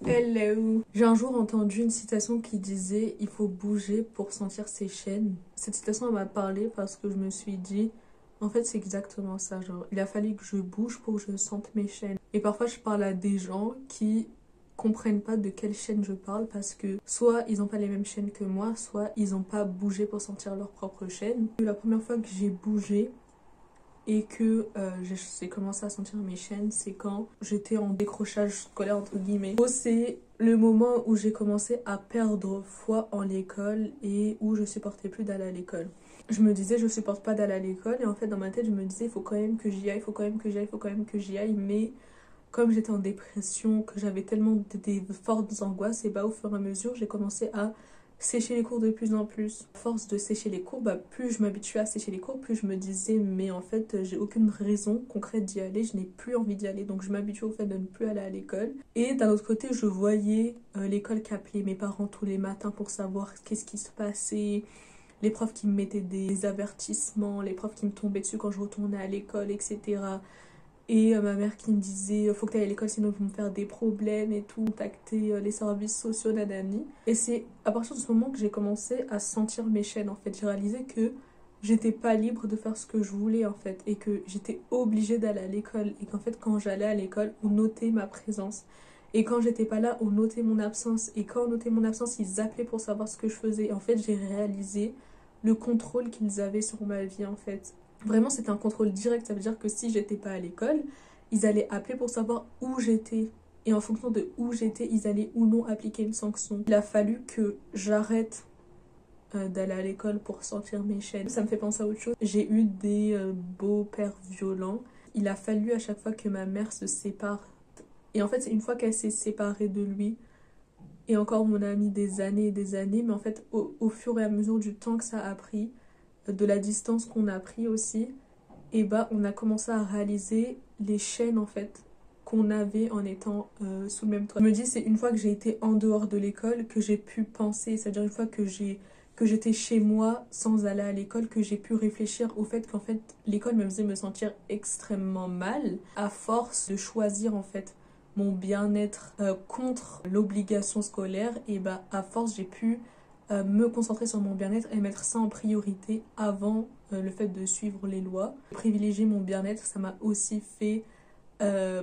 Hello. J'ai un jour entendu une citation qui disait « Il faut bouger pour sentir ses chaînes ». Cette citation elle m'a parlé parce que je me suis dit en fait c'est exactement ça, genre il a fallu que je bouge pour que je sente mes chaînes. Et parfois je parle à des gens qui comprennent pas de quelle chaîne je parle parce que soit ils ont pas les mêmes chaînes que moi, soit ils ont pas bougé pour sentir leur propre chaîne. La première fois que j'ai bougé et que j'ai commencé à sentir mes chaînes, c'est quand j'étais en décrochage scolaire entre guillemets. C'est le moment où j'ai commencé à perdre foi en l'école et où je supportais plus d'aller à l'école. Je me disais je supporte pas d'aller à l'école et en fait dans ma tête je me disais il faut quand même que j'y aille, il faut quand même que j'y aille, il faut quand même que j'y aille, mais comme j'étais en dépression, que j'avais tellement des fortes angoisses, et bah au fur et à mesure j'ai commencé à sécher les cours de plus en plus. À force de sécher les cours, plus je m'habituais à sécher les cours, plus je me disais mais en fait j'ai aucune raison concrète d'y aller, je n'ai plus envie d'y aller, donc je m'habitue au fait de ne plus aller à l'école. Et d'un autre côté je voyais l'école qui appelait mes parents tous les matins pour savoir qu'est-ce qui se passait, les profs qui me mettaient des avertissements, les profs qui me tombaient dessus quand je retournais à l'école, etc. Et ma mère qui me disait faut que tu ailles à l'école sinon ils vont me faire des problèmes et tout, contacter les services sociaux, nanani. Et c'est à partir de ce moment que j'ai commencé à sentir mes chaînes en fait. J'ai réalisé que j'étais pas libre de faire ce que je voulais en fait et que j'étais obligée d'aller à l'école et qu'en fait quand j'allais à l'école on notait ma présence. Et quand j'étais pas là, on notait mon absence. Et quand on notait mon absence, ils appelaient pour savoir ce que je faisais. Et en fait, j'ai réalisé le contrôle qu'ils avaient sur ma vie en fait. Vraiment, c'était un contrôle direct. Ça veut dire que si j'étais pas à l'école, ils allaient appeler pour savoir où j'étais. Et en fonction de où j'étais, ils allaient ou non appliquer une sanction. Il a fallu que j'arrête d'aller à l'école pour sentir mes chaînes. Ça me fait penser à autre chose. J'ai eu des beaux-pères violents. Il a fallu à chaque fois que ma mère se sépare. Et en fait, c'est une fois qu'elle s'est séparée de lui, et encore mon ami des années et des années, mais en fait, au fur et à mesure du temps que ça a pris, de la distance qu'on a pris aussi, et on a commencé à réaliser les chaînes en fait qu'on avait en étant sous le même toit. Je me dis c'est une fois que j'ai été en dehors de l'école que j'ai pu penser, c'est-à-dire une fois que j'étais chez moi sans aller à l'école, que j'ai pu réfléchir au fait qu'en fait l'école me faisait me sentir extrêmement mal à force de choisir en fait mon bien-être contre l'obligation scolaire. Et à force j'ai pu me concentrer sur mon bien-être et mettre ça en priorité avant le fait de suivre les lois. Privilégier mon bien-être, ça m'a aussi fait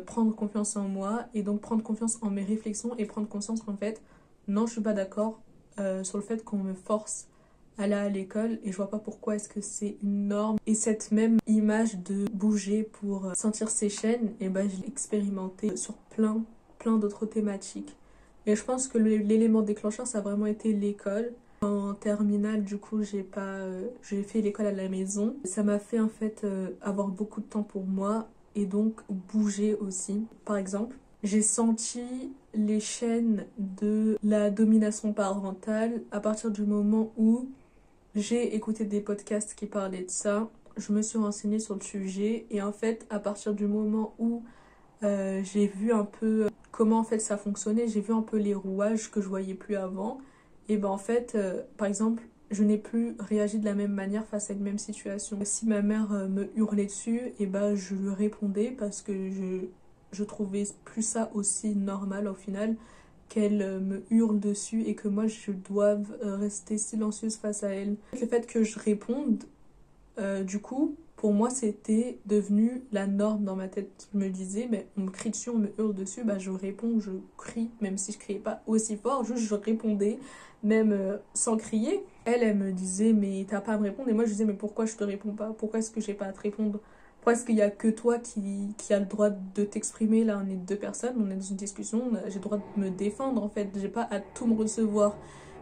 prendre confiance en moi et donc prendre confiance en mes réflexions et prendre conscience qu'en fait, non, je suis pas d'accord sur le fait qu'on me force à aller à l'école et je vois pas pourquoi est-ce que c'est une norme. Et cette même image de bouger pour sentir ses chaînes, je l'ai expérimenté sur plein d'autres thématiques. Et je pense que l'élément déclencheur, ça a vraiment été l'école. En terminale, du coup, j'ai fait l'école à la maison. Ça m'a fait en fait avoir beaucoup de temps pour moi et donc bouger aussi. Par exemple, j'ai senti les chaînes de la domination parentale à partir du moment où j'ai écouté des podcasts qui parlaient de ça. Je me suis renseignée sur le sujet et en fait, à partir du moment où j'ai vu un peu comment en fait ça fonctionnait, j'ai vu un peu les rouages que je voyais plus avant. Et en fait, par exemple, je n'ai plus réagi de la même manière face à une même situation. Si ma mère me hurlait dessus, je lui répondais parce que je trouvais plus ça aussi normal au final qu'elle me hurle dessus et que moi je doive rester silencieuse face à elle. Le fait que je réponde, du coup, pour moi, c'était devenu la norme dans ma tête. Je me disais, mais on me crie dessus, on me hurle dessus, je réponds, je crie, même si je criais pas aussi fort, juste je répondais, même sans crier. Elle me disait, mais t'as pas à me répondre. Et moi, je disais, mais pourquoi je te réponds pas? Pourquoi est-ce que j'ai pas à te répondre? Pourquoi est-ce qu'il y a que toi qui a le droit de t'exprimer? Là, on est deux personnes, on est dans une discussion, j'ai le droit de me défendre, en fait. J'ai pas à tout me recevoir.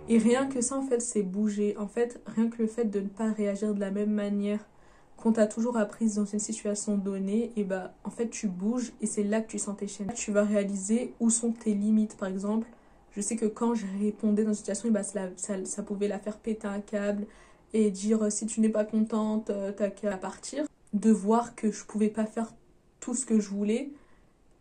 Et rien que ça, en fait, c'est bouger. En fait, rien que le fait de ne pas réagir de la même manière qu'on t'a toujours apprise dans une situation donnée, en fait, tu bouges et c'est là que tu sens tes chaînes. Tu vas réaliser où sont tes limites. Par exemple, je sais que quand je répondais dans une situation, ça pouvait la faire péter un câble et dire si tu n'es pas contente, t'as qu'à partir. De voir que je pouvais pas faire tout ce que je voulais,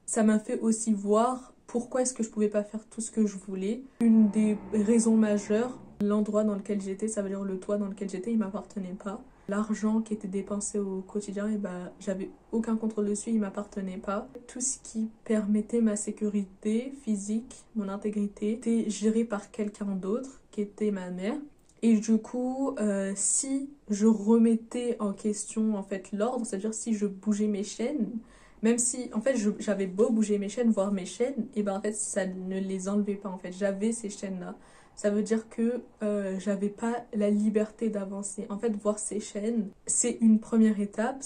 ça m'a fait aussi voir pourquoi est-ce que je pouvais pas faire tout ce que je voulais. Une des raisons majeures, l'endroit dans lequel j'étais, ça veut dire le toit dans lequel j'étais, il m'appartenait pas. L'argent qui était dépensé au quotidien, et bah, j'avais aucun contrôle dessus, il m'appartenait pas. Tout ce qui permettait ma sécurité physique, mon intégrité, était géré par quelqu'un d'autre, qui était ma mère. Et du coup, si je remettais en question en fait l'ordre, c'est-à-dire si je bougeais mes chaînes, même si en fait j'avais beau bouger mes chaînes, voir mes chaînes, et ben en fait ça ne les enlevait pas en fait. J'avais ces chaînes-là. Ça veut dire que j'avais pas la liberté d'avancer. En fait, voir ces chaînes, c'est une première étape.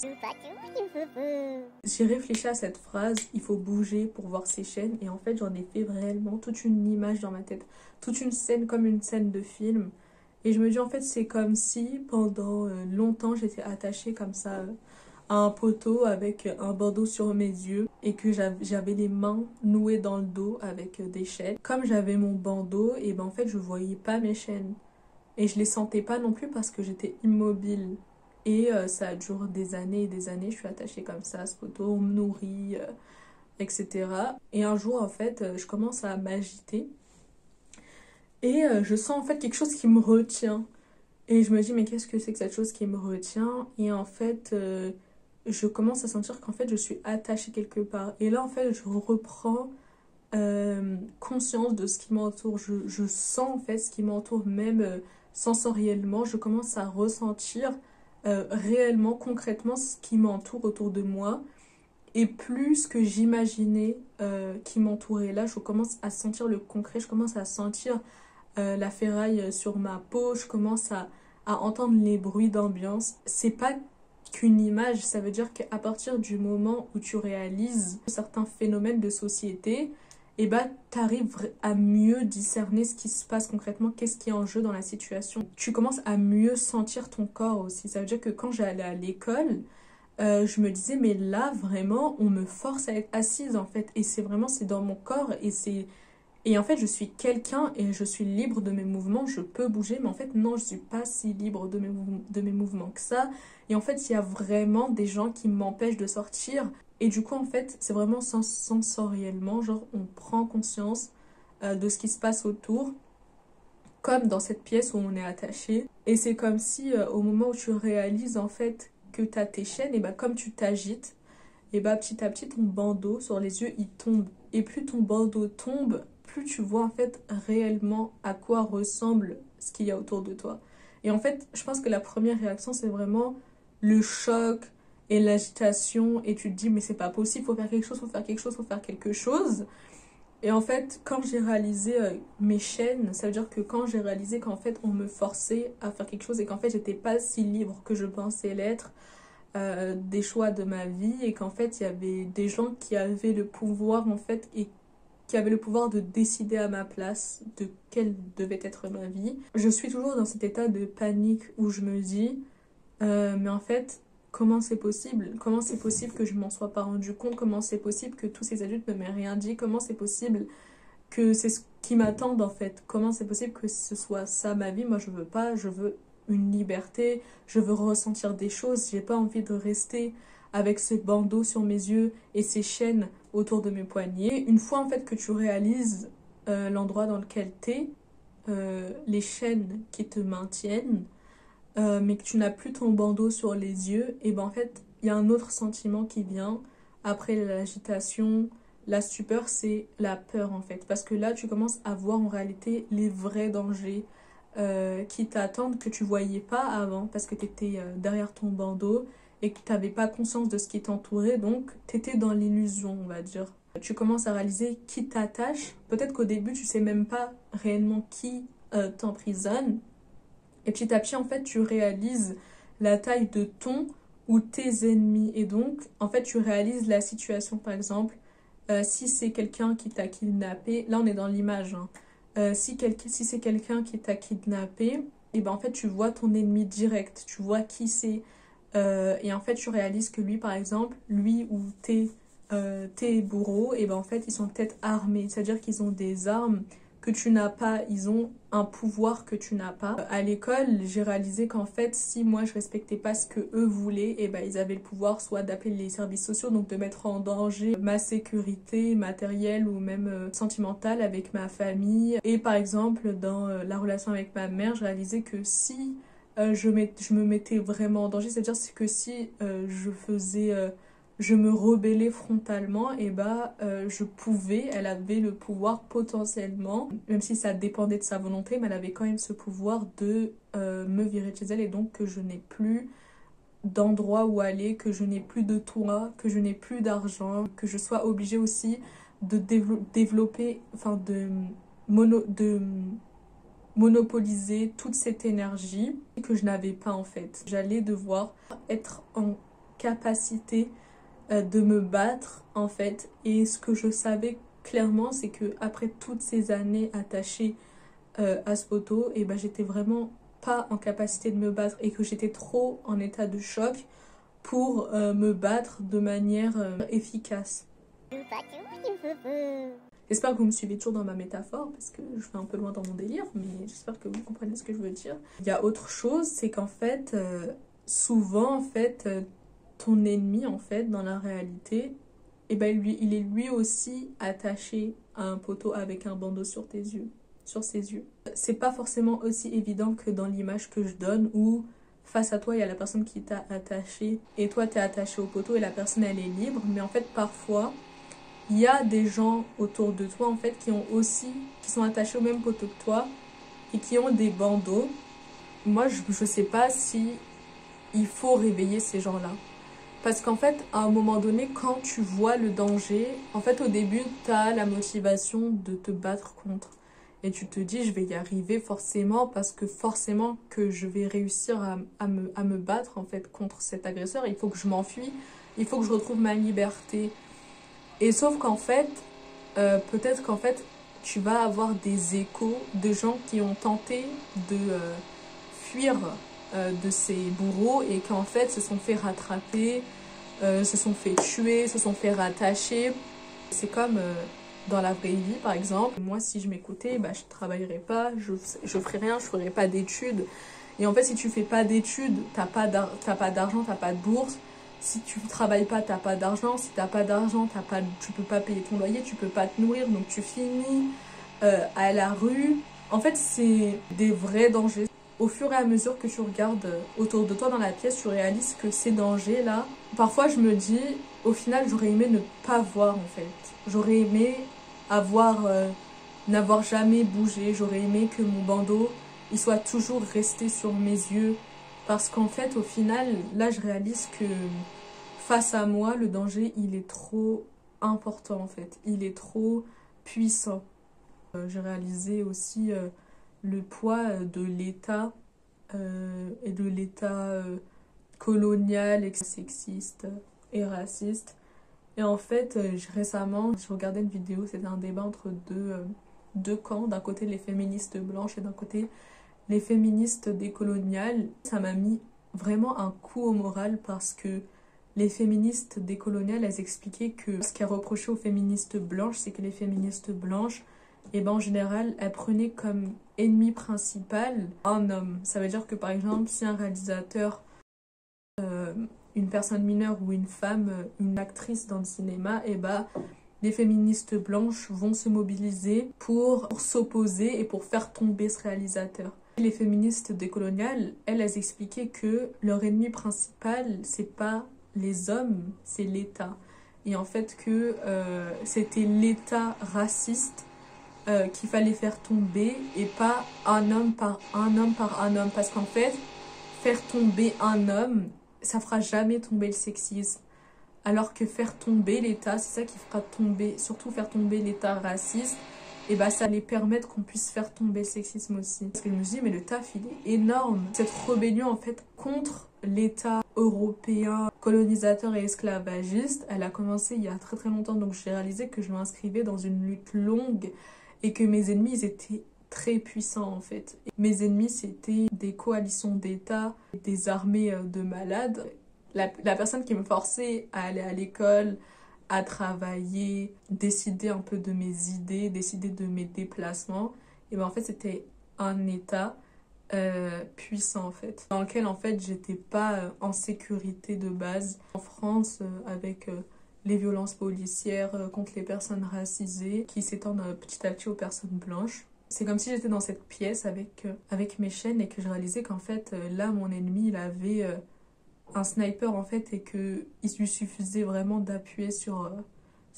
J'ai réfléchi à cette phrase, il faut bouger pour voir ces chaînes, et en fait j'en ai fait réellement toute une image dans ma tête, toute une scène comme une scène de film. Et je me dis en fait c'est comme si pendant longtemps j'étais attachée comme ça à un poteau avec un bandeau sur mes yeux et que j'avais les mains nouées dans le dos avec des chaînes. Comme j'avais mon bandeau, et ben en fait je voyais pas mes chaînes. Et je les sentais pas non plus parce que j'étais immobile. Et ça dure des années et des années, je suis attachée comme ça à ce poteau, on me nourrit, etc. Et un jour en fait je commence à m'agiter. Et je sens en fait quelque chose qui me retient. Et je me dis, mais qu'est-ce que c'est que cette chose qui me retient? Et en fait, je commence à sentir qu'en fait, je suis attachée quelque part. Et là, en fait, je reprends conscience de ce qui m'entoure. Je sens en fait ce qui m'entoure, même sensoriellement. Je commence à ressentir réellement, concrètement, ce qui m'entoure autour de moi. Et plus que j'imaginais qui m'entourait. Là, je commence à sentir le concret, je commence à sentir la ferraille sur ma peau, je commence à entendre les bruits d'ambiance. C'est pas qu'une image, ça veut dire qu'à partir du moment où tu réalises certains phénomènes de société, et bah t'arrives à mieux discerner ce qui se passe concrètement, qu'est-ce qui est en jeu dans la situation. Tu commences à mieux sentir ton corps aussi. Ça veut dire que quand j'allais à l'école, je me disais mais là vraiment on me force à être assise en fait, et c'est vraiment c'est dans mon corps, et en fait je suis quelqu'un et je suis libre de mes mouvements, je peux bouger, mais en fait non, je suis pas si libre de mes mouvements que ça. Et en fait il y a vraiment des gens qui m'empêchent de sortir, et du coup en fait c'est vraiment sensoriellement, genre on prend conscience de ce qui se passe autour, comme dans cette pièce où on est attaché. Et c'est comme si au moment où tu réalises en fait que tu as tes chaînes, et bah comme tu t'agites, et bah petit à petit ton bandeau sur les yeux il tombe. Et plus ton bandeau tombe, plus tu vois en fait réellement à quoi ressemble ce qu'il y a autour de toi. Et en fait, je pense que la première réaction c'est vraiment le choc et l'agitation, et tu te dis mais c'est pas possible, faut faire quelque chose, faut faire quelque chose, faut faire quelque chose. Et en fait, quand j'ai réalisé mes chaînes, ça veut dire que quand j'ai réalisé qu'en fait on me forçait à faire quelque chose et qu'en fait j'étais pas si libre que je pensais l'être des choix de ma vie, et qu'en fait il y avait des gens qui avaient le pouvoir en fait, et qui avaient le pouvoir de décider à ma place de quelle devait être ma vie. Je suis toujours dans cet état de panique où je me dis mais en fait comment c'est possible? Comment c'est possible que je m'en sois pas rendu compte? Comment c'est possible que tous ces adultes ne m'aient rien dit? Comment c'est possible que c'est ce qui m'attendent en fait? Comment c'est possible que ce soit ça ma vie? Moi je veux pas, je veux une liberté, je veux ressentir des choses, j'ai pas envie de rester avec ce bandeau sur mes yeux et ces chaînes autour de mes poignets. Une fois en fait que tu réalises l'endroit dans lequel t'es, les chaînes qui te maintiennent, mais que tu n'as plus ton bandeau sur les yeux, et ben en fait il y a un autre sentiment qui vient après l'agitation, la stupeur, c'est la peur en fait, parce que là tu commences à voir en réalité les vrais dangers qui t'attendent, que tu voyais pas avant parce que tu étais derrière ton bandeau et que tu n'avais pas conscience de ce qui t'entourait, donc tu étais dans l'illusion, on va dire. Tu commences à réaliser qui t'attache. Peut-être qu'au début tu sais même pas réellement qui t'emprisonne, et petit à petit en fait tu réalises la taille de ton ou tes ennemis, et donc en fait tu réalises la situation. Par exemple si c'est quelqu'un qui t'a kidnappé, là on est dans l'image, hein. Si c'est quelqu'un qui t'a kidnappé, et ben en fait tu vois ton ennemi direct, tu vois qui c'est. Et en fait tu réalises que lui par exemple, lui ou tes bourreaux, et ben en fait ils sont peut-être armés, c'est-à-dire qu'ils ont des armes que tu n'as pas, ils ont un pouvoir que tu n'as pas. À l'école, j'ai réalisé qu'en fait, si moi je respectais pas ce que eux voulaient, et ben ils avaient le pouvoir soit d'appeler les services sociaux, donc de mettre en danger ma sécurité matérielle ou même sentimentale avec ma famille. Et par exemple, dans la relation avec ma mère, je réalisais que si je me mettais vraiment en danger. C'est-à-dire que si je me rebellais frontalement, et bah elle avait le pouvoir potentiellement, même si ça dépendait de sa volonté, mais elle avait quand même ce pouvoir de me virer de chez elle, et donc que je n'ai plus d'endroit où aller, que je n'ai plus de toit, que je n'ai plus d'argent, que je sois obligée aussi de développer, enfin de monopoliser toute cette énergie que je n'avais pas en fait. J'allais devoir être en capacité de me battre en fait, et ce que je savais clairement, c'est que après toutes ces années attachées à ce poteau, et ben j'étais vraiment pas en capacité de me battre, et que j'étais trop en état de choc pour me battre de manière efficace. J'espère que vous me suivez toujours dans ma métaphore, parce que je vais un peu loin dans mon délire, mais j'espère que vous comprenez ce que je veux dire. Il y a autre chose, c'est qu'en fait, souvent, en fait, ton ennemi, en fait, dans la réalité, eh ben, il est lui aussi attaché à un poteau avec un bandeau sur ses yeux. C'est pas forcément aussi évident que dans l'image que je donne, où face à toi, il y a la personne qui t'a attaché, et toi, t'es attaché au poteau, et la personne, elle est libre. Mais en fait, parfois, il y a des gens autour de toi, en fait, qui sont attachés au même poteau que toi, et qui ont des bandeaux. Moi, je sais pas si il faut réveiller ces gens-là. Parce qu'en fait, à un moment donné, quand tu vois le danger, en fait, au début, tu as la motivation de te battre contre. Et tu te dis, je vais y arriver forcément, parce que forcément que je vais réussir à me battre, en fait, contre cet agresseur. Il faut que je m'enfuis, il faut que je retrouve ma liberté. Et sauf qu'en fait, peut-être qu'en fait, tu vas avoir des échos de gens qui ont tenté de fuir de ces bourreaux, et qui en fait se sont fait rattraper, se sont fait tuer, se sont fait rattacher. C'est comme dans la vraie vie par exemple. Moi, si je m'écoutais, bah, je travaillerais pas, je ferais rien, je ferais pas d'études. Et en fait, si tu fais pas d'études, t'as pas d'argent, t'as pas de bourse. Si tu travailles pas, t'as pas d'argent. Si t'as pas d'argent, tu peux pas payer ton loyer, tu peux pas te nourrir, donc tu finis à la rue. En fait, c'est des vrais dangers. Au fur et à mesure que tu regardes autour de toi dans la pièce, tu réalises que ces dangers-là, parfois je me dis, au final, j'aurais aimé ne pas voir en fait. J'aurais aimé n'avoir jamais bougé. J'aurais aimé que mon bandeau, il soit toujours resté sur mes yeux. Parce qu'en fait, au final, là, je réalise que face à moi, le danger, il est trop important en fait. Il est trop puissant. J'ai réalisé aussi le poids de l'État et de l'État colonial, et sexiste et raciste. Et en fait, récemment, je regardais une vidéo, c'était un débat entre deux camps. D'un côté, les féministes blanches, et d'un côté, les féministes décoloniales. Ça m'a mis vraiment un coup au moral, parce que les féministes décoloniales, elles expliquaient que ce qu'elles reprochaient aux féministes blanches, c'est que les féministes blanches, et ben en général, elles prenaient comme ennemi principal un homme. Ça veut dire que par exemple, si un réalisateur, une personne mineure ou une femme, une actrice dans le cinéma, et ben les féministes blanches vont se mobiliser pour s'opposer et pour faire tomber ce réalisateur. Les féministes décoloniales, elles expliquaient que leur ennemi principal, c'est pas les hommes, c'est l'État. Et en fait que c'était l'État raciste qu'il fallait faire tomber, et pas un homme par un homme par un homme. Parce qu'en fait, faire tomber un homme, ça fera jamais tomber le sexisme. Alors que faire tomber l'État, c'est ça qui fera tomber, surtout faire tomber l'État raciste, et bah ça allait permettre qu'on puisse faire tomber le sexisme aussi. Parce que je me dis, mais le taf, il est énorme. Cette rébellion, en fait, contre l'État européen, colonisateur et esclavagiste, elle a commencé il y a très très longtemps. Donc j'ai réalisé que je m'inscrivais dans une lutte longue, et que mes ennemis, ils étaient très puissants en fait. Et mes ennemis, c'était des coalitions d'États, des armées de malades. La personne qui me forçait à aller à l'école, à travailler, décider un peu de mes idées, décider de mes déplacements, et ben en fait c'était un État puissant en fait, dans lequel en fait j'étais pas en sécurité de base. En France, avec les violences policières contre les personnes racisées qui s'étendent petit à petit aux personnes blanches. C'est comme si j'étais dans cette pièce avec mes chaînes et que je réalisais qu'en fait, là, mon ennemi, il avait un sniper en fait et qu'il lui suffisait vraiment d'appuyer sur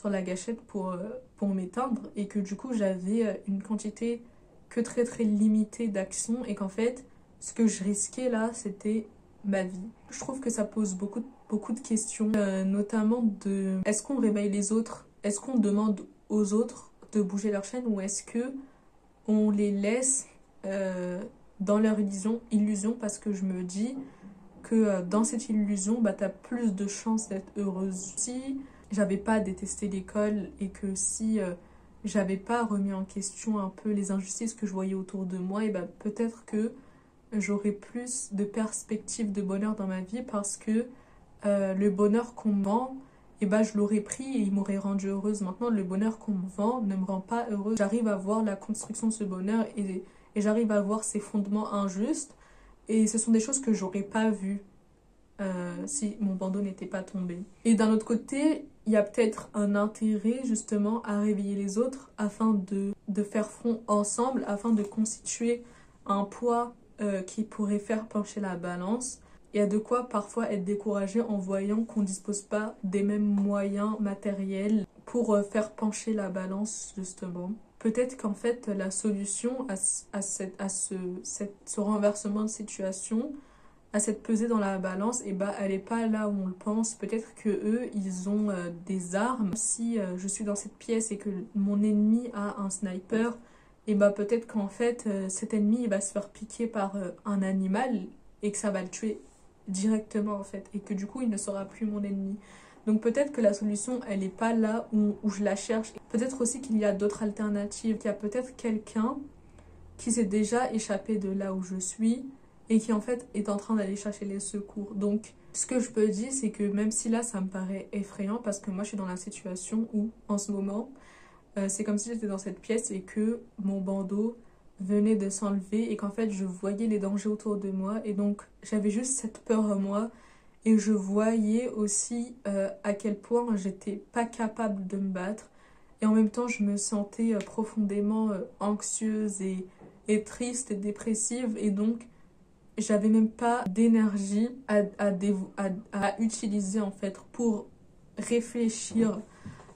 la gâchette pour m'éteindre et que du coup, j'avais une quantité que très très limitée d'action et qu'en fait, ce que je risquais là, c'était ma vie. Je trouve que ça pose beaucoup de questions, notamment de est-ce qu'on réveille les autres? Est-ce qu'on demande aux autres de bouger leur chaîne ou est-ce que on les laisse dans leur illusion parce que je me dis que dans cette illusion, bah, t'as plus de chances d'être heureuse. Si j'avais pas détesté l'école et que si j'avais pas remis en question un peu les injustices que je voyais autour de moi, et bah, peut-être que j'aurais plus de perspectives de bonheur dans ma vie parce que le bonheur qu'on me vend, et bah, je l'aurais pris et il m'aurait rendue heureuse. Maintenant, le bonheur qu'on me vend ne me rend pas heureuse. J'arrive à voir la construction de ce bonheur et j'arrive à voir ses fondements injustes. Et ce sont des choses que j'aurais pas vues si mon bandeau n'était pas tombé. Et d'un autre côté, il y a peut-être un intérêt justement à réveiller les autres afin de faire front ensemble, afin de constituer un poids qui pourrait faire pencher la balance. Il y a de quoi parfois être découragé en voyant qu'on ne dispose pas des mêmes moyens matériels pour faire pencher la balance justement. Peut-être qu'en fait la solution à ce renversement de situation, à cette pesée dans la balance, et bah, elle n'est pas là où on le pense. Peut-être que eux ils ont des armes. Si je suis dans cette pièce et que mon ennemi a un sniper, et bah peut-être qu'en fait cet ennemi il va se faire piquer par un animal et que ça va le tuer directement en fait et que du coup il ne sera plus mon ennemi. Donc peut-être que la solution elle est pas là où je la cherche. Peut-être aussi qu'il y a d'autres alternatives, qu'il y a peut-être quelqu'un qui s'est déjà échappé de là où je suis et qui en fait est en train d'aller chercher les secours. Donc ce que je peux dire c'est que même si là ça me paraît effrayant parce que moi je suis dans la situation où en ce moment c'est comme si j'étais dans cette pièce et que mon bandeau venait de s'enlever et qu'en fait je voyais les dangers autour de moi et donc j'avais juste cette peur en moi et je voyais aussi à quel point j'étais pas capable de me battre et en même temps je me sentais profondément anxieuse et triste et dépressive et donc j'avais même pas d'énergie à utiliser en fait pour réfléchir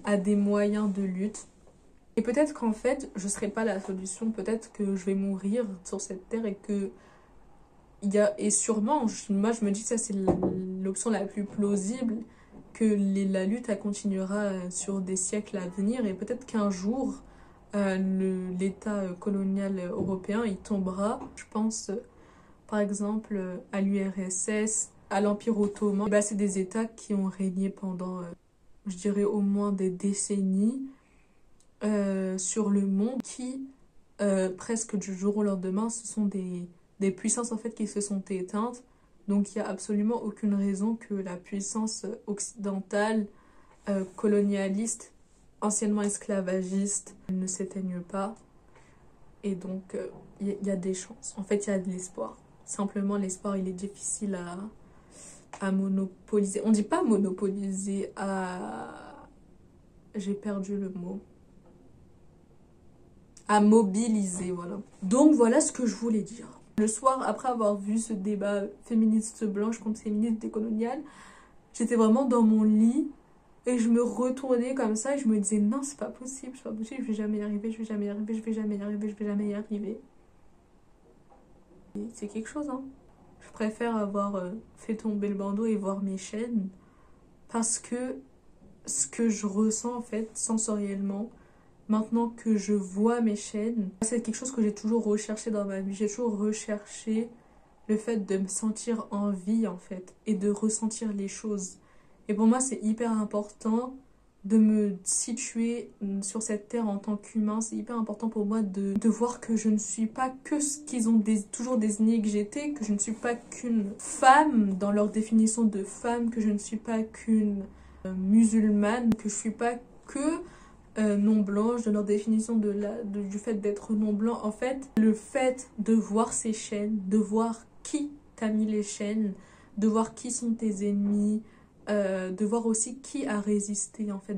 à des moyens de lutte. Et peut-être qu'en fait, je serai pas la solution, peut-être que je vais mourir sur cette terre et que et sûrement, moi je me dis que ça c'est l'option la plus plausible, que la lutte elle continuera sur des siècles à venir et peut-être qu'un jour l'État colonial européen il tombera. Je pense par exemple à l'URSS, à l'Empire ottoman. Bah, c'est des États qui ont régné pendant, je dirais au moins des décennies. Sur le monde qui, presque du jour au lendemain, ce sont des puissances en fait qui se sont éteintes. Donc il n'y a absolument aucune raison que la puissance occidentale, colonialiste, anciennement esclavagiste, ne s'éteigne pas. Et donc il y a des chances. En fait, il y a de l'espoir. Simplement, l'espoir, il est difficile à monopoliser. On ne dit pas monopoliser, j'ai perdu le mot. À mobiliser, voilà. Donc voilà ce que je voulais dire. Le soir, après avoir vu ce débat féministe blanche contre féministe décoloniale, j'étais vraiment dans mon lit et je me retournais comme ça et je me disais non, c'est pas possible, je vais jamais y arriver, je vais jamais y arriver, je vais jamais y arriver, je vais jamais y arriver. C'est quelque chose, hein. Je préfère avoir fait tomber le bandeau et voir mes chaînes parce que ce que je ressens en fait sensoriellement, maintenant que je vois mes chaînes, c'est quelque chose que j'ai toujours recherché dans ma vie. J'ai toujours recherché le fait de me sentir en vie en fait et de ressentir les choses. Et pour moi, c'est hyper important de me situer sur cette terre en tant qu'humain. C'est hyper important pour moi de voir que je ne suis pas que ce qu'ils ont toujours désigné que j'étais, que je ne suis pas qu'une femme dans leur définition de femme, que je ne suis pas qu'une musulmane, que je suis pas que non blanche, de leur définition du fait d'être non blanc. En fait, le fait de voir ces chaînes, de voir qui t'a mis les chaînes, de voir qui sont tes ennemis, de voir aussi qui a résisté en fait.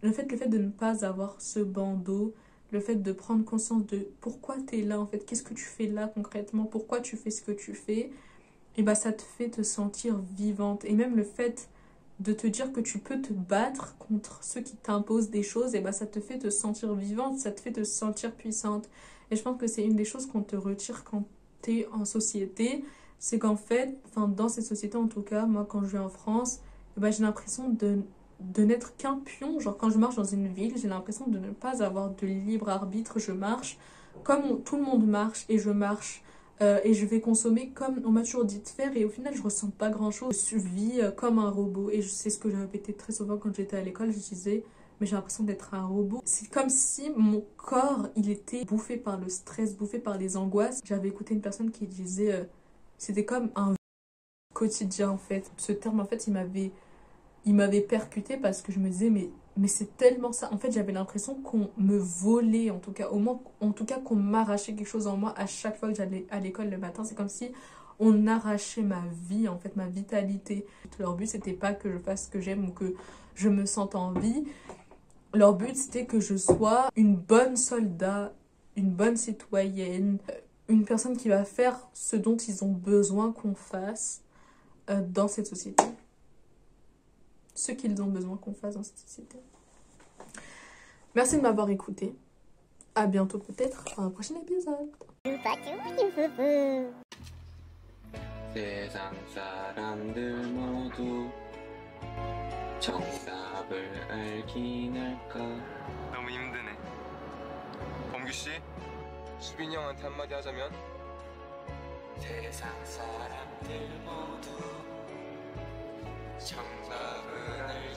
Le fait de ne pas avoir ce bandeau le fait de prendre conscience de pourquoi tu es là en fait, qu'est-ce que tu fais là concrètement, pourquoi tu fais ce que tu fais, et bah ça te fait te sentir vivante. Et même le fait de te dire que tu peux te battre contre ceux qui t'imposent des choses, et bah ça te fait te sentir vivante, ça te fait te sentir puissante. Et je pense que c'est une des choses qu'on te retire quand tu es en société, c'est qu'en fait, enfin dans ces sociétés en tout cas, moi quand je vais en France, et bah j'ai l'impression de n'être qu'un pion. Genre quand je marche dans une ville, j'ai l'impression de ne pas avoir de libre arbitre. Je marche comme tout le monde marche et je marche et je vais consommer comme on m'a toujours dit de faire et au final je ressens pas grand chose. Je vis comme un robot et c'est ce que j'ai répété très souvent quand j'étais à l'école. Je disais mais j'ai l'impression d'être un robot. C'est comme si mon corps il était bouffé par le stress, bouffé par les angoisses. J'avais écouté une personne qui disait c'était comme un quotidien en fait. Ce terme en fait il m'avait percuté parce que je me disais mais c'est tellement ça. En fait, j'avais l'impression qu'on me volait, en tout cas, au moins, en tout cas qu'on m'arrachait quelque chose en moi à chaque fois que j'allais à l'école le matin. C'est comme si on arrachait ma vie, en fait, ma vitalité. Leur but, c'était pas que je fasse ce que j'aime ou que je me sente en vie. Leur but, c'était que je sois une bonne soldat, une bonne citoyenne, une personne qui va faire ce dont ils ont besoin qu'on fasse dans cette société. Ce qu'ils ont besoin qu'on fasse dans cette société. Merci de m'avoir écouté. À bientôt peut-être dans un prochain épisode. 세상 사람들 모두 정답을 알긴 할까. 너무 힘드네. 범규 씨, 수빈이 형한테 한마디 하자면 세상 사람들 모두 정답을 알긴